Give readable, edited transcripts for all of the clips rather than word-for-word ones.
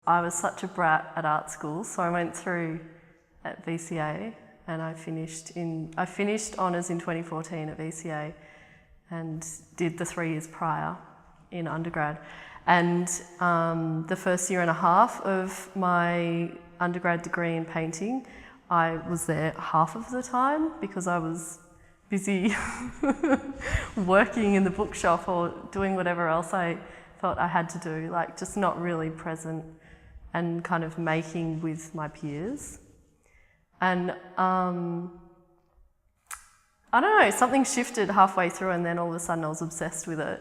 I was such a brat at art school, so I went through at VCA and I finished honours in 2014 at VCA and did the 3 years prior in undergrad. And the first year and a half of my undergrad degree in painting, I was there half of the time because I was busy working in the bookshop or doing whatever else I felt I had to do, like just not really present and kind of making with my peers. And I don't know, something shifted halfway through and then all of a sudden I was obsessed with it.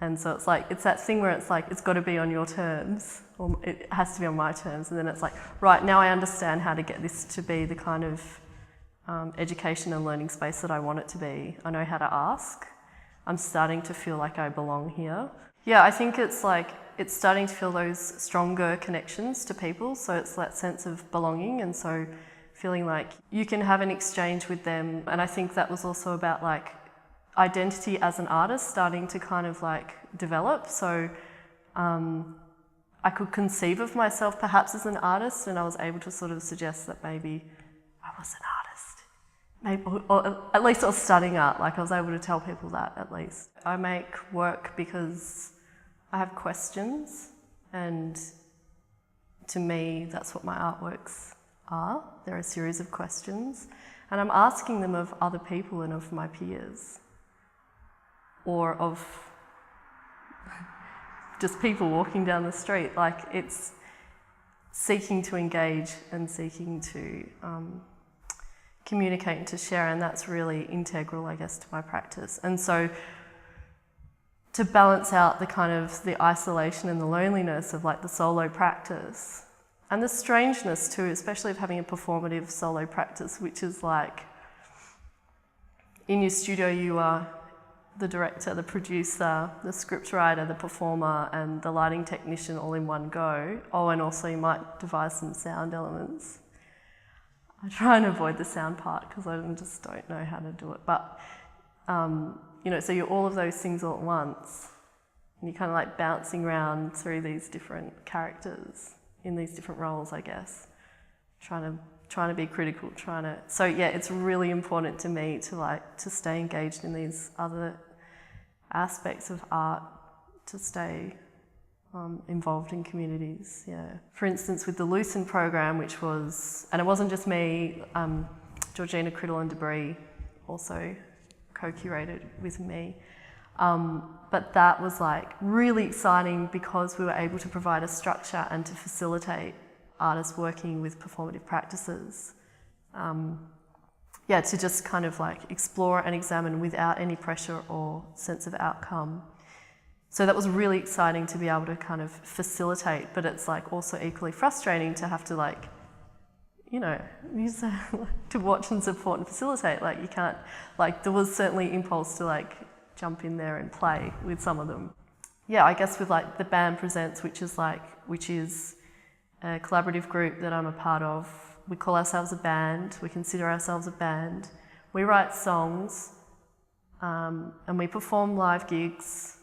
And so it's like, it's that thing where it's like, it's got to be on your terms, or it has to be on my terms. And then it's like, right, now I understand how to get this to be the kind of education and learning space that I want it to be. I know how to ask. I'm starting to feel like I belong here. Yeah, I think it's like, it's starting to feel those stronger connections to people. So it's that sense of belonging. And so feeling like you can have an exchange with them. And I think that was also about like identity as an artist starting to kind of like develop. So I could conceive of myself perhaps as an artist, and I was able to sort of suggest that maybe I was an artist. Maybe, or at least I was studying art, like I was able to tell people that at least. I make work because I have questions, and to me that's what my artworks are. They're a series of questions, and I'm asking them of other people and of my peers, or of just people walking down the street. Like, it's seeking to engage and seeking to communicate and to share, and that's really integral, I guess, to my practice. And so to balance out the kind of the isolation and the loneliness of like the solo practice, and the strangeness too, especially of having a performative solo practice, which is like, in your studio you are the director, the producer, the scriptwriter, the performer, and the lighting technician all in one go. Oh, and also you might devise some sound elements. I try and avoid the sound part because I just don't know how to do it. But, you know, so you're all of those things all at once, and you're kind of like bouncing around through these different characters in these different roles, I guess. Trying to be critical, so yeah, it's really important to me to stay engaged in these other aspects of art, to stay involved in communities, yeah. For instance, with the Lucen program, which was, and it wasn't just me, Georgina Criddle and Debris also co-curated with me, but that was like really exciting because we were able to provide a structure and to facilitate artists working with performative practices. To just kind of like explore and examine without any pressure or sense of outcome. So that was really exciting to be able to kind of facilitate, but it's like also equally frustrating to have to like, you know, use to watch and support and facilitate. Like you can't, like there was certainly impulse to like jump in there and play with some of them. Yeah, I guess with like the Band Presents, which is a collaborative group that I'm a part of. We call ourselves a band, we consider ourselves a band. We write songs and we perform live gigs.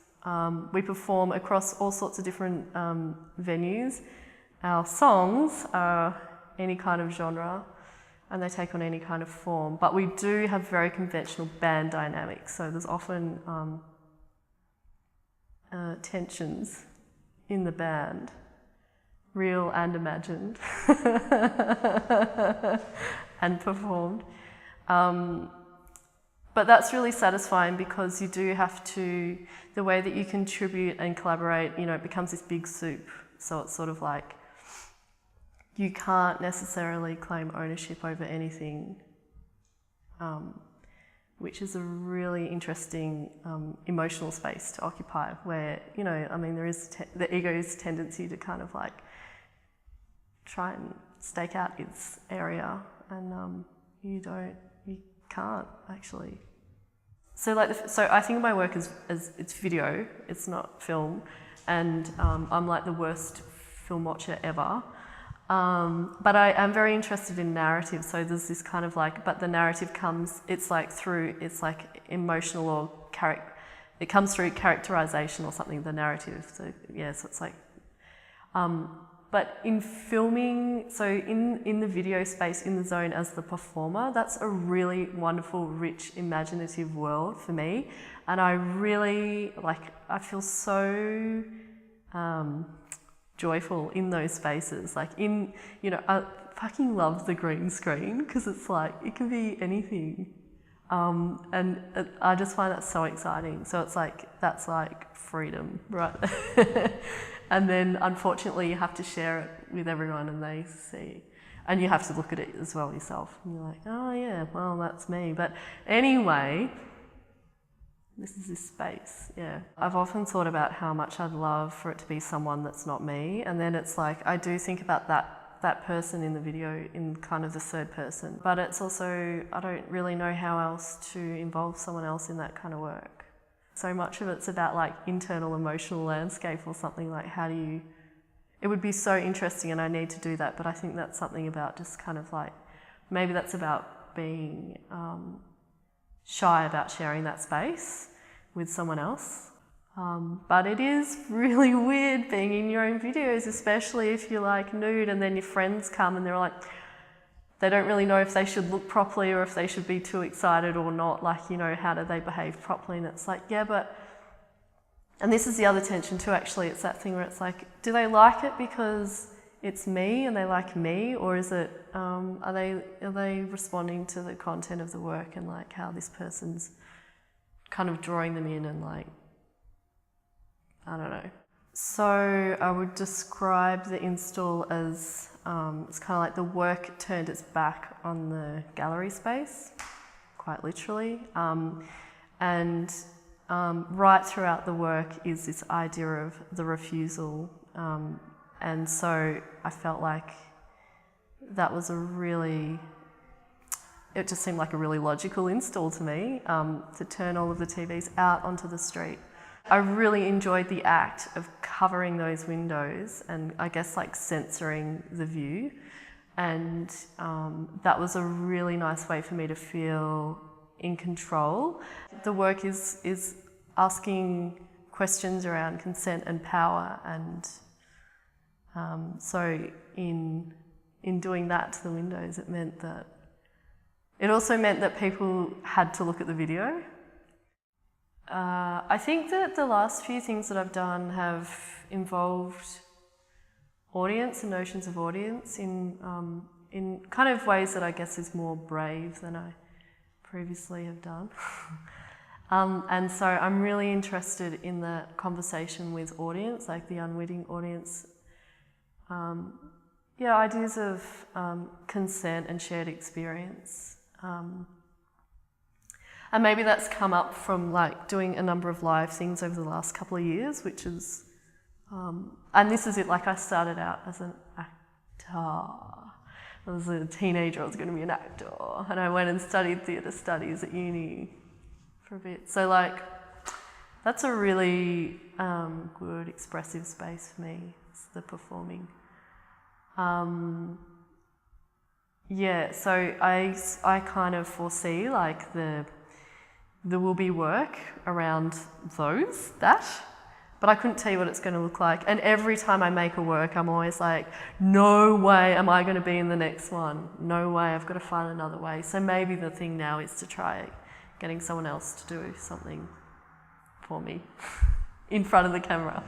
We perform across all sorts of different venues. Our songs are any kind of genre and they take on any kind of form, but we do have very conventional band dynamics, so there's often tensions in the band. Real and imagined and performed. But that's really satisfying because you do have to, the way that you contribute and collaborate, you know, it becomes this big soup. So it's sort of like, you can't necessarily claim ownership over anything, which is a really interesting emotional space to occupy where, you know, I mean, there is the ego's tendency to kind of like, try and stake out its area, and you can't actually. So I think of my work as it's video, it's not film, and I'm like the worst film watcher ever. But I am very interested in narrative, so there's this kind of like, but the narrative comes, it's like emotional or it comes through characterization or something, the narrative. So yeah, so it's like, But in filming, so in the video space, in the zone as the performer, that's a really wonderful, rich, imaginative world for me. And I really, I feel so joyful in those spaces. I fucking love the green screen because it's like, it can be anything. I just find that so exciting. So it's like, that's like freedom, right? And then unfortunately you have to share it with everyone and they see. And you have to look at it as well yourself. And you're like, oh yeah, well that's me. But anyway, this is this space, yeah. I've often thought about how much I'd love for it to be someone that's not me. And then it's like, I do think about that person in the video in kind of the third person. But it's also, I don't really know how else to involve someone else in that kind of work. So much of it's about like internal emotional landscape or something, like how do you, it would be so interesting and I need to do that, but I think that's something about just kind of like, maybe that's about being shy about sharing that space with someone else. But it is really weird being in your own videos, especially if you're like nude and then your friends come and they're like, they don't really know if they should look properly or if they should be too excited or not, like, how do they behave properly? And it's like, yeah, but, and this is the other tension too, actually, it's that thing where it's like, do they like it because it's me and they like me, or is it, are they responding to the content of the work and like how this person's kind of drawing them in and like, I don't know. So I would describe the install as, it's kind of like the work turned its back on the gallery space, quite literally. And right throughout the work is this idea of the refusal. And so I felt like that was it just seemed like a really logical install to me, to turn all of the TVs out onto the street. I really enjoyed the act of covering those windows and I guess like censoring the view. And that was a really nice way for me to feel in control. The work is asking questions around consent and power, and so in doing that to the windows, it also meant that people had to look at the video. I think that the last few things that I've done have involved audience and notions of audience in kind of ways that I guess is more brave than I previously have done. And so I'm really interested in that conversation with audience, like the unwitting audience. Ideas of consent and shared experience. And maybe that's come up from like doing a number of live things over the last couple of years, which is, and this is it, like I started out as an actor. As a teenager I was going to be an actor, and I went and studied theatre studies at uni for a bit. So like, that's a really good expressive space for me, it's the performing. So I kind of foresee like there will be work around that, but I couldn't tell you what it's going to look like. And every time I make a work, I'm always like, no way am I going to be in the next one. No way, I've got to find another way. So maybe the thing now is to try getting someone else to do something for me in front of the camera.